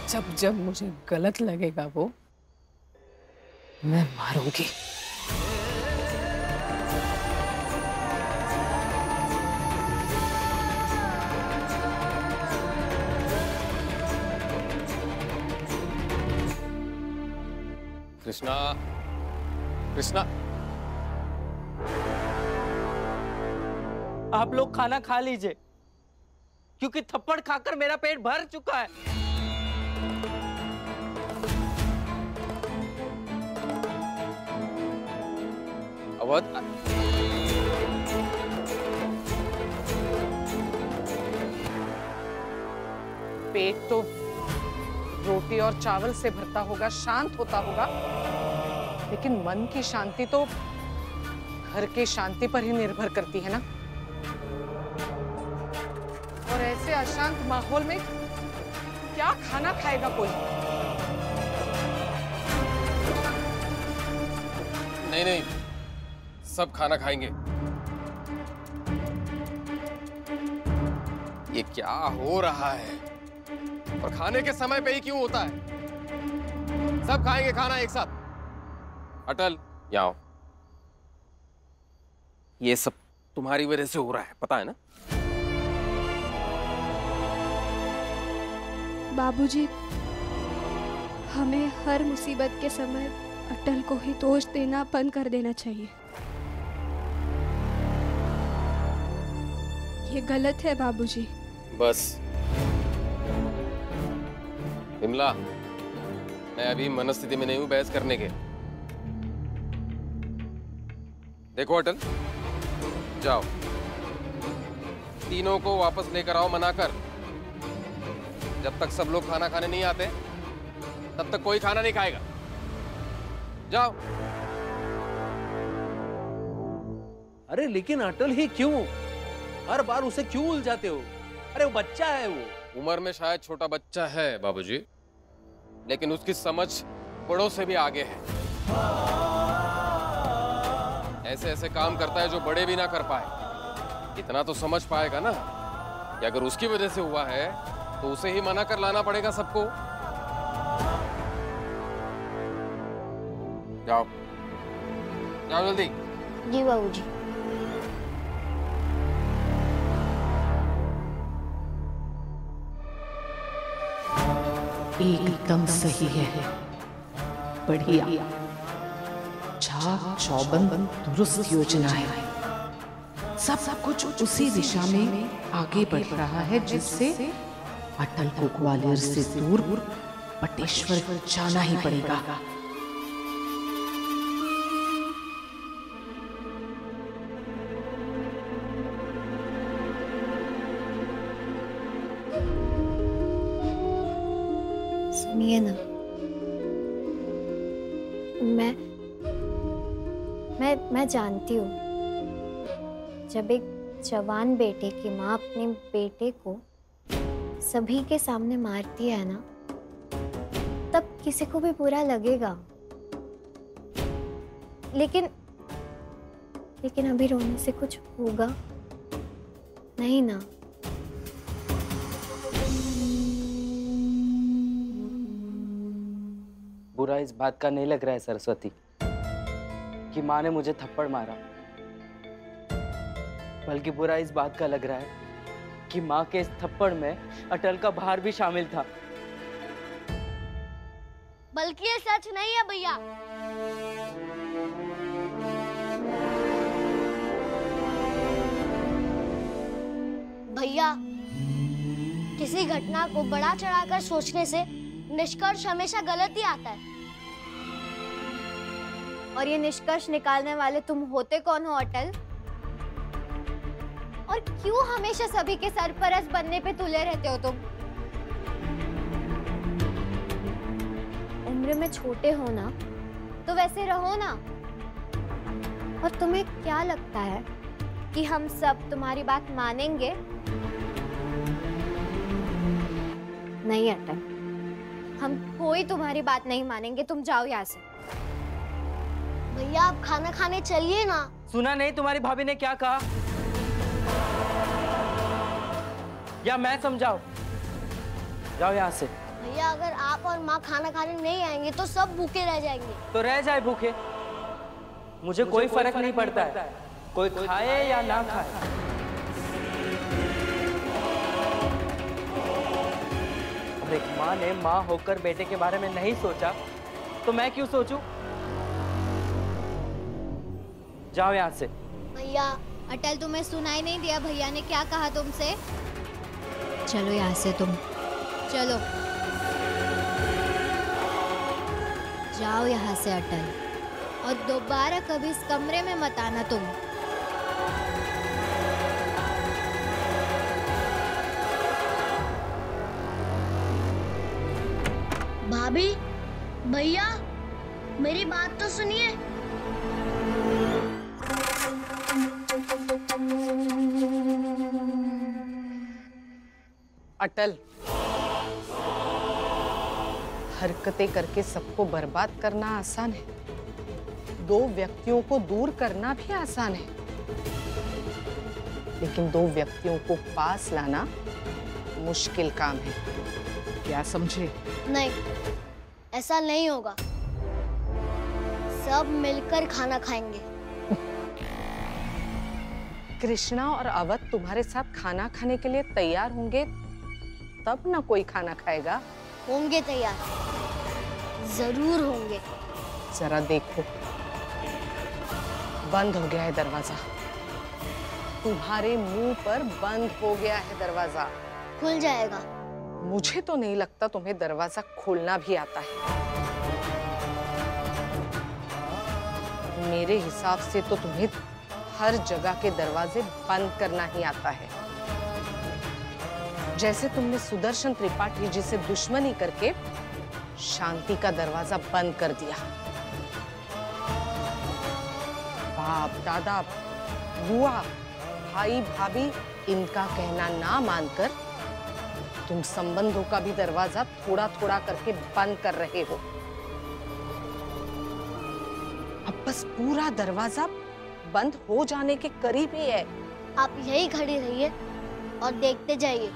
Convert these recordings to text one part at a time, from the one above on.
जब जब मुझे गलत लगेगा वो मैं मारूंगी। कृष्णा, कृष्णा, आप लोग खाना खा लीजिए, क्योंकि थप्पड़ खाकर मेरा पेट भर चुका है। अवध, पेट तो रोटी और चावल से भरता होगा, शांत होता होगा, लेकिन मन की शांति तो घर की शांति पर ही निर्भर करती है ना। और ऐसे अशांत माहौल में क्या खाना खाएगा कोई? नहीं नहीं, सब खाना खाएंगे। ये क्या हो रहा है? और खाने के समय पे ही क्यों होता है? सब खाएंगे खाना एक साथ। अटल, यहाँ आओ। ये सब तुम्हारी वजह से हो रहा है, पता है ना? बाबूजी, हमें हर मुसीबत के समय अटल को ही दोष देना बंद कर देना चाहिए। ये गलत है बाबूजी। बस विमला, मैं अभी मनस्थिति में नहीं हूं बहस करने के। देखो अटल, जाओ तीनों को वापस लेकर आओ मनाकर। जब तक सब लोग खाना खाने नहीं आते तब तक कोई खाना नहीं खाएगा। जाओ। अरे लेकिन अटल ही क्यों? हर बार उसे क्यों उलझाते हो? अरे वो बच्चा है, वो उम्र में शायद छोटा बच्चा है बाबूजी, लेकिन उसकी समझ बड़ों से भी आगे है। ऐसे ऐसे काम करता है जो बड़े भी ना कर पाए। इतना तो समझ पाएगा ना कि अगर उसकी वजह से हुआ है तो उसे ही मना कर लाना पड़ेगा सबको। जाओ जाओ जल्दी। जी बाबूजी। एकदम सही है, बढ़िया, चाक चौबंद दुरुस्त योजना है। सब कुछ उसी दिशा में आगे बढ़ रहा है जिससे अटल को ग्वालियर से दूर बटेश्वर जाना ही पड़ेगा। सुनिए ना, मैं जानती हूँ, जब एक जवान बेटे की माँ अपने बेटे को सभी के सामने मारती है ना, तब किसी को भी बुरा लगेगा। लेकिन अभी रोने से कुछ होगा नहीं ना। बुरा इस बात का नहीं लग रहा है सरस्वती कि माँ ने मुझे थप्पड़ मारा, बल्कि बुरा इस बात का लग रहा है कि माँ के इस थप्पड़ में अटल का भार भी शामिल था। बल्कि ये सच नहीं है भैया। भैया, किसी घटना को बड़ा चढ़ाकर सोचने से निष्कर्ष हमेशा गलत ही आता है। और ये निष्कर्ष निकालने वाले तुम होते कौन हो अटल? और क्यों हमेशा सभी के सरपरस्त बनने पे तुले रहते हो तुम? उम्र में छोटे हो ना, तो वैसे रहो ना। और तुम्हें क्या लगता है कि हम सब तुम्हारी बात मानेंगे? नहीं अटल, हम कोई तुम्हारी बात नहीं मानेंगे। तुम जाओ यहाँ से। भैया, आप खाना खाने चलिए ना। सुना नहीं तुम्हारी भाभी ने क्या कहा? या मैं समझाऊं? जाओ यहाँ से। भैया अगर आप और माँ खाना खाने नहीं आएंगे तो सब भूखे रह जाएंगे। तो रह जाए भूखे, मुझे कोई फर्क नहीं पड़ता है, कोई खाए या ना खाए। अब एक माँ ने माँ होकर बेटे के बारे में नहीं सोचा तो मैं क्यों सोचूं? जाओ यहाँ से। भैया अटल, तुम्हें सुनाई नहीं दिया भैया ने क्या कहा तुमसे? चलो यहाँ से तुम, चलो जाओ यहाँ से अटल, और दोबारा कभी इस कमरे में मत आना तुम। भाभी, भैया, मेरी बात तो सुनिए। अटल, हरकतें करके सबको बर्बाद करना आसान है, दो व्यक्तियों को दूर करना भी आसान है, लेकिन दो व्यक्तियों को पास लाना मुश्किल काम है। क्या समझे? नहीं, ऐसा नहीं होगा। सब मिलकर खाना खाएंगे। कृष्णा और अवध तुम्हारे साथ खाना खाने के लिए तैयार होंगे तब ना कोई खाना खाएगा। होंगे तैयार, जरूर होंगे। जरा देखो, बंद हो गया है दरवाजा, तुम्हारे मुंह पर बंद हो गया है दरवाजा। खुल जाएगा। मुझे तो नहीं लगता तुम्हें दरवाजा खोलना भी आता है। मेरे हिसाब से तो तुम्हें हर जगह के दरवाजे बंद करना ही आता है। जैसे तुमने सुदर्शन त्रिपाठी जी से दुश्मनी करके शांति का दरवाजा बंद कर दिया। बाप दादा, बुआ, भाई भाभी, इनका कहना ना मानकर तुम संबंधों का भी दरवाजा थोड़ा थोड़ा करके बंद कर रहे हो। अब बस पूरा दरवाजा बंद हो जाने के करीब ही है। आप यही खड़ी रहिए और देखते जाइए,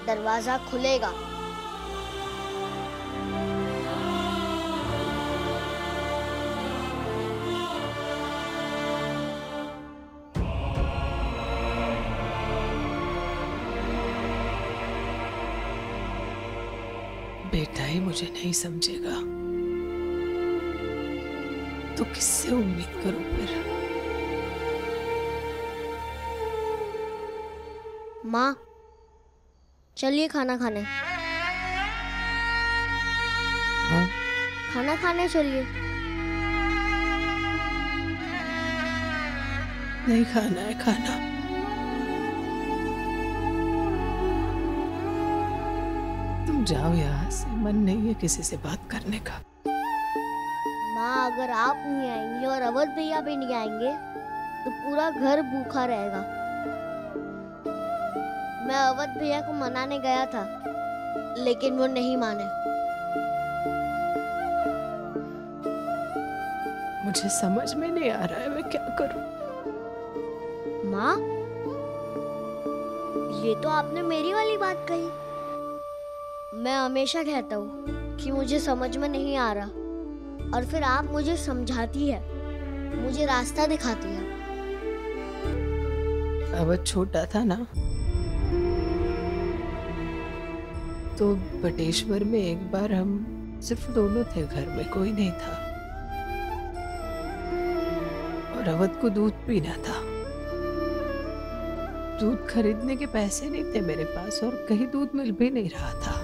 दरवाजा खुलेगा। बेटा ही मुझे नहीं समझेगा तो किससे उम्मीद करूं फिर? माँ, चलिए खाना खाने। हाँ? खाना खाने चलिए। नहीं खाना है खाना। तुम जाओ यहाँ से, मन नहीं है किसी से बात करने का। माँ, अगर आप नहीं आएंगे और अवध भैया भी नहीं आएंगे तो पूरा घर भूखा रहेगा। मैं अवध भैया को मनाने गया था, लेकिन वो नहीं माने। मुझे समझ में नहीं आ रहा है मैं क्या करूं। माँ, ये तो आपने मेरी वाली बात कही। मैं हमेशा कहता हूँ कि मुझे समझ में नहीं आ रहा, और फिर आप मुझे समझाती है, मुझे रास्ता दिखाती है। अवध छोटा था ना, तो बटेश्वर में एक बार हम सिर्फ दोनों थे, घर में कोई नहीं था, और अवध को दूध पीना था। दूध खरीदने के पैसे नहीं थे मेरे पास, और कहीं दूध मिल भी नहीं रहा था।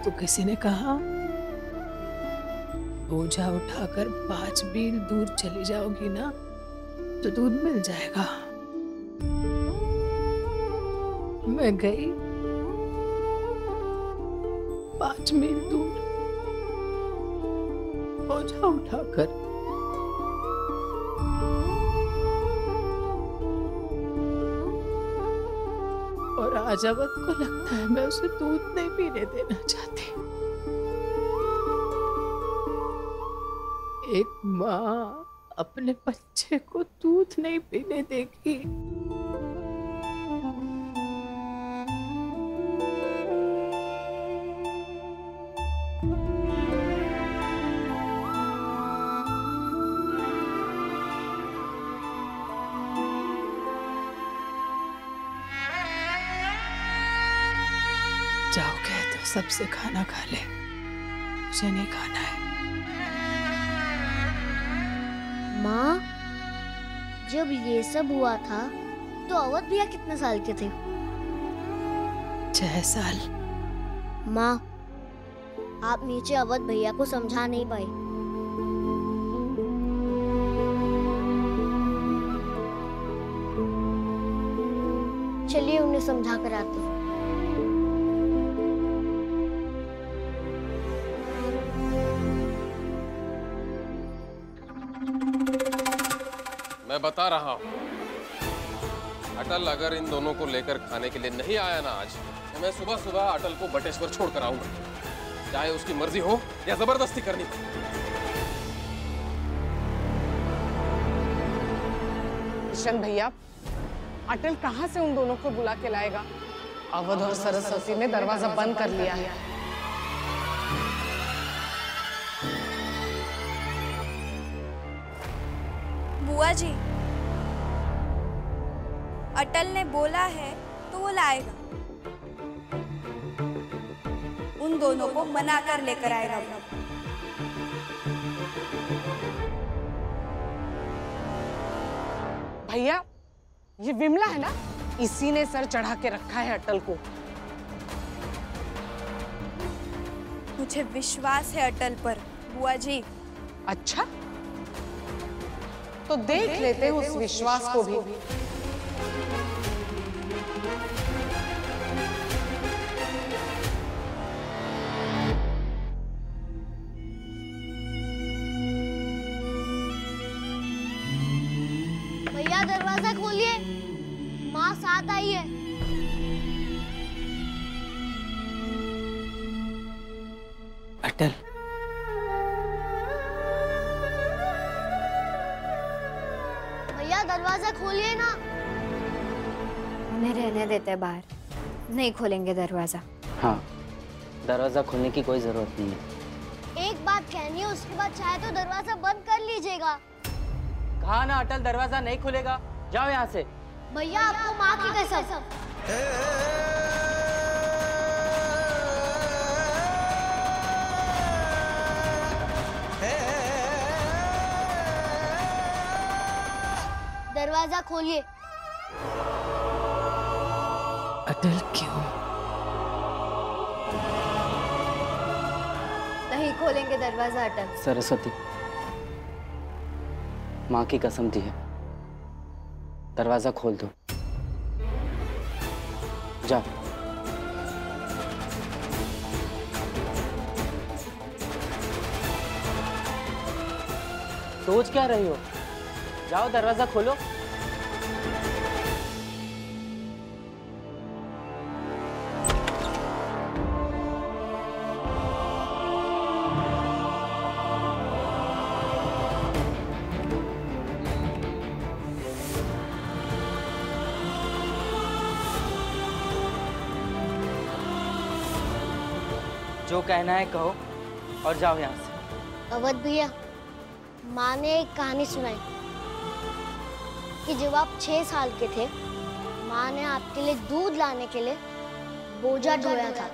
तो किसी ने कहा, बोझा उठाकर 5 मील दूर चली जाओगी ना तो दूध मिल जाएगा। मैं गई 5 मील दूर बोझा उठाकर, और आज अवध को लगता है मैं उसे दूध नहीं पीने देना चाहती। एक माँ अपने बच्चे को दूध नहीं पीने देगी। जाओ कह दो सबसे खाना खा ले, मुझे नहीं खाना है। माँ, जब ये सब हुआ था तो अवध भैया कितने साल के थे? 6 साल। माँ, आप नीचे अवध भैया को समझा नहीं पाई। चलिए उन्हें समझा कर आते हैं। मैं बता रहा हूँ, अटल अगर इन दोनों को लेकर खाने के लिए नहीं आया ना आज, तो मैं सुबह सुबह अटल को बटेश्वर छोड़ कर आऊंगा, चाहे उसकी मर्जी हो या जबरदस्ती करनी पड़े। किशन भैया, अटल कहाँ से उन दोनों को बुला के लाएगा? अवध और सरस्वती ने दरवाजा बंद कर लिया है। बुआ जी, अटल ने बोला है तो वो लाएगा। उन दोनों को मना कर लेकर आएगा। भैया, ये विमला है ना, इसी ने सर चढ़ा के रखा है अटल को। मुझे विश्वास है अटल पर बुआ जी। अच्छा, तो देख लेते हैं उस विश्वास को भी। भैया दरवाजा खोलिए, माँ साथ आई है। अटल, भैया दरवाजा खोलिए ना। उन्हें रहने देते बाहर, नहीं खोलेंगे दरवाजा। हाँ, दरवाजा खोलने की कोई जरूरत नहीं है। एक बात कहनी है, उसके बाद चाहे तो दरवाजा बंद कर लीजिएगा। कहा ना अटल दरवाजा नहीं खुलेगा, जाओ यहाँ से। भैया आपको माँ की कसम। दरवाजा खोलिए। अटल क्यों? नहीं खोलेंगे दरवाजा अटल। सरस्वती, माँ की कसम दी है, दरवाजा खोल दो। जा। सोच क्या रही हो? जाओ दरवाजा खोलो। जो कहना है कहो और जाओ यहाँ से। अवध भैया, माँ ने एक कहानी सुनाई कि जब आप 6 साल के थे, माँ ने आपके लिए दूध लाने के लिए बोझा ढोया था।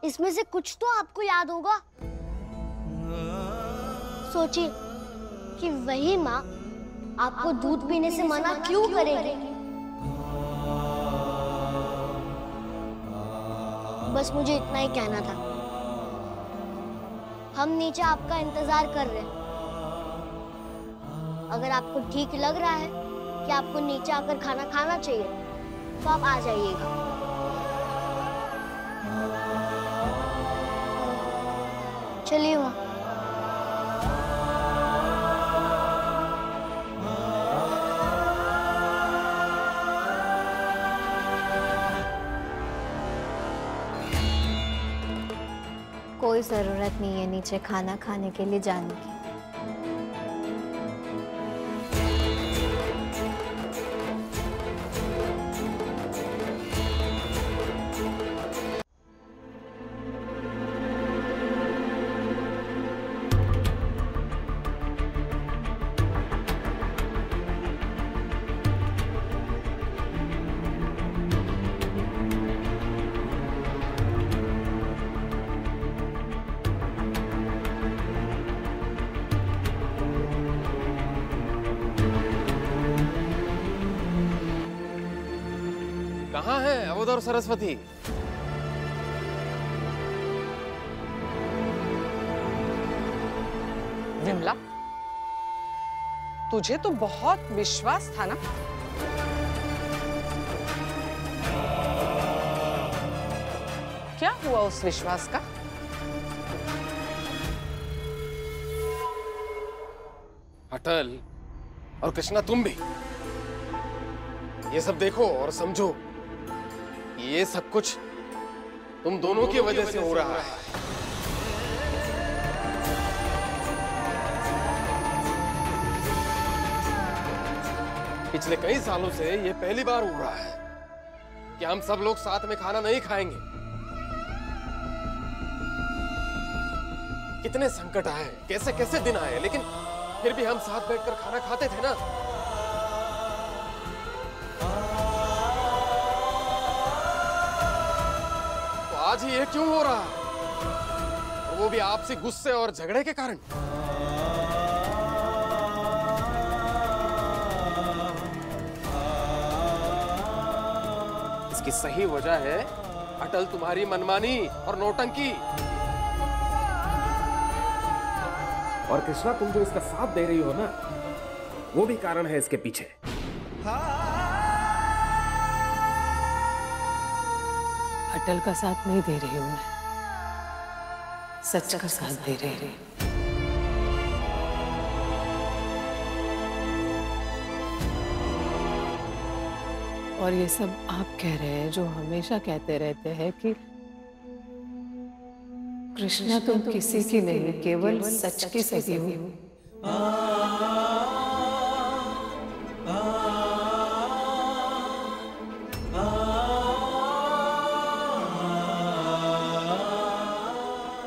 इसमें से कुछ तो आपको याद होगा। सोचिए कि वही माँ आपको दूध पीने से मना क्यों करेगी? बस मुझे इतना ही कहना था। हम नीचे आपका इंतजार कर रहे हैं। अगर आपको ठीक लग रहा है कि आपको नीचे आकर खाना खाना चाहिए, तो आप आ जाइएगा। चलिए माँ। कोई जरूरत नहीं है नीचे खाना खाने के लिए जाने की। कहाँ है अवध और सरस्वती? विमला, तुझे तो बहुत विश्वास था ना? क्या हुआ उस विश्वास का? अटल और कृष्णा, तुम भी ये सब देखो और समझो, ये सब कुछ तुम दोनों की वजह से हो रहा है। पिछले कई सालों से ये पहली बार हो रहा है कि हम सब लोग साथ में खाना नहीं खाएंगे। कितने संकट आए, कैसे कैसे दिन आए, लेकिन फिर भी हम साथ बैठकर खाना खाते थे ना। तो आज ही ये क्यों हो रहा है? और वो भी आपसी गुस्से और झगड़े के कारण। इसकी सही वजह है अटल तुम्हारी मनमानी और नौटंकी। और कृष्णा, तुम जो इसका साथ दे रही हो ना, वो भी कारण है इसके पीछे। अटल का साथ नहीं दे रही हूं मैं, सच का साथ दे रही हूं। और ये सब आप कह रहे हैं जो हमेशा कहते रहते हैं कि कृष्णा तुम किसी की नहीं, केवल सच की सगी हो।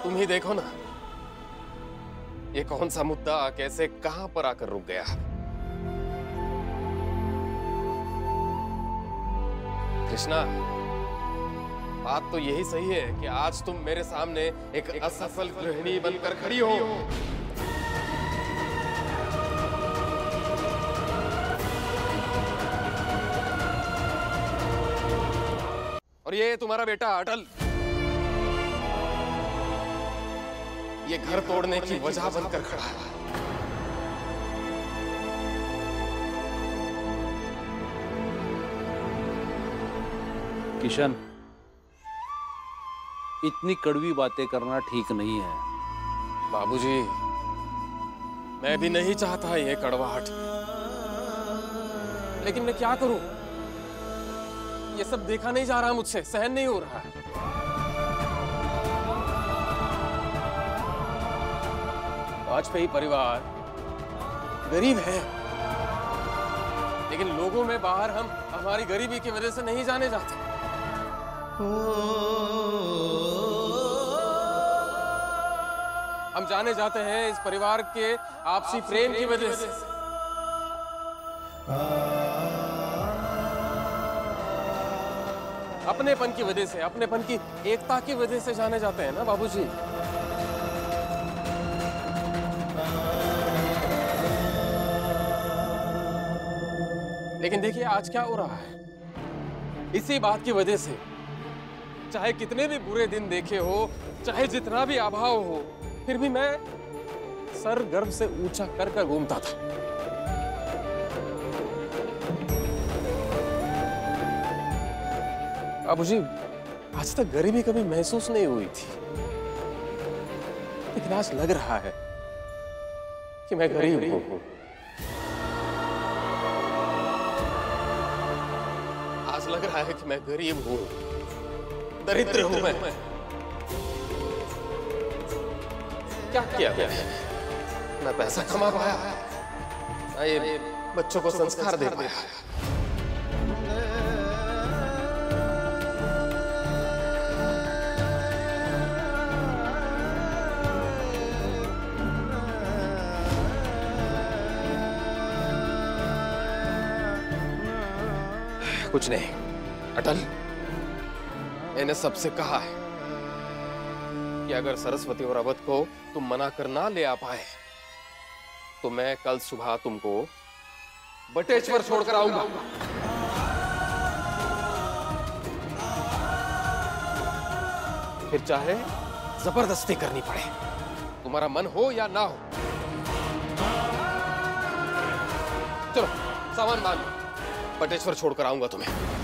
तुम ही देखो ना, ये कौन सा मुद्दा कैसे कहां पर आकर रुक गया। कृष्णा, बात तो यही सही है कि आज तुम मेरे सामने एक असफल गृहिणी बनकर खड़ी हो। और ये तुम्हारा बेटा अटल, ये घर तोड़ने की वजह बनकर खड़ा है। किशन, इतनी कड़वी बातें करना ठीक नहीं है। बाबूजी, मैं भी नहीं चाहता ये कड़वाहट, लेकिन मैं क्या करूं? ये सब देखा नहीं जा रहा मुझसे, सहन नहीं हो रहा है। वाजपेयी परिवार गरीब है, लेकिन लोगों में बाहर हम हमारी गरीबी की वजह से नहीं जाने जाते। हम जाने जाते हैं इस परिवार के आपसी प्रेम की वजह से। अपनेपन की वजह से, अपनेपन की एकता की वजह से जाने जाते हैं ना बाबूजी। लेकिन देखिए आज क्या हो रहा है, इसी बात की वजह से चाहे कितने भी बुरे दिन देखे हो, चाहे जितना भी अभाव हो, फिर भी मैं सर गर्व से ऊंचा कर कर घूमता था। बाबूजी, आज तक गरीबी कभी महसूस नहीं हुई थी, लेकिन आज लग रहा है कि मैं गरीब हूं। आज लग रहा है कि मैं गरीब हूं, दरिद्र हूं मैं। क्या किया मैंने? ना पैसा कमा पाया, ना ये बच्चों को संस्कार दे पाया। कुछ नहीं अटल, मैंने सबसे कहा है कि अगर सरस्वती और अवध को तुम मना कर ना ले आ पाए तो मैं कल सुबह तुमको बटेश्वर छोड़कर आऊंगा। फिर चाहे जबरदस्ती करनी पड़े, तुम्हारा मन हो या ना हो। चलो सामान बांध लो, बटेश्वर छोड़कर आऊंगा तुम्हें।